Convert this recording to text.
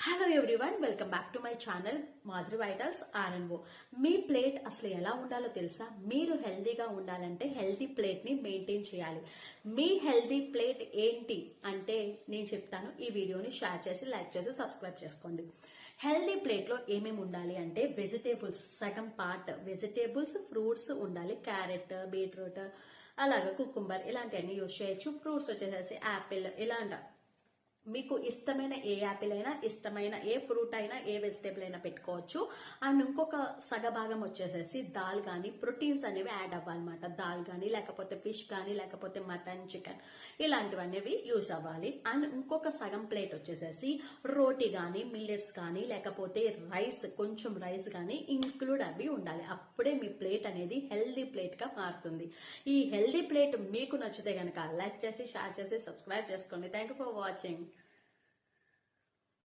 Hello everyone, welcome back to my channel Madhuri vitals RNO. మీ plate అసలు ఎలా ఉండాలో తెలుసా? మీరు హెల్దీగా ఉండాలంటే హెల్దీ ప్లేట్ని మెయింటైన్ చేయాలి. మీ హెల్దీ ప్లేట్ ఏంటి అంటే నేను చెప్తాను. ఈ వీడియోని షేర్ చేసి లైక్ చేసి సబ్స్క్రైబ్ చేసుకోండి. హెల్దీ ప్లేట్లో ఏమేమి ఉండాలి అంటే వెజిటేబుల్స్, సగం పార్ట్ వెజిటేబుల్స్, ఫ్రూట్స్ ఉండాలి. క్యారెట్, బీట్రూట్, అలాగే కుకుంబర్ ఇలాంటివన్నీ యూజ్ చేయొచ్చు. ఫ్రూట్స్ వచ్చేసేసి యాపిల్, ఇలాంటి మీకు ఇష్టమైన ఏ యాపిల్ అయినా, ఇష్టమైన ఏ ఫ్రూట్ అయినా, ఏ వెజిటేబుల్ అయినా పెట్టుకోవచ్చు. అండ్ ఇంకొక సగభాగం వచ్చేసేసి దాల్ కానీ ప్రోటీన్స్ అనేవి యాడ్ అవ్వాలన్నమాట. దాల్ కానీ, లేకపోతే ఫిష్ కానీ, లేకపోతే మటన్, చికెన్ ఇలాంటివనేవి యూజ్ అవ్వాలి. అండ్ ఇంకొక సగం ప్లేట్ వచ్చేసేసి రోటీ కానీ, మిల్లెట్స్ కానీ, లేకపోతే రైస్, కొంచెం రైస్ కానీ ఇంక్లూడ్ అవి ఉండాలి. అప్పుడే మీ ప్లేట్ అనేది హెల్దీ ప్లేట్ గా మారుతుంది. ఈ హెల్దీ ప్లేట్ మీకు నచ్చితే కనుక లైక్ చేసి, షేర్ చేసి, సబ్స్క్రైబ్ చేసుకోండి. Thank you for watching.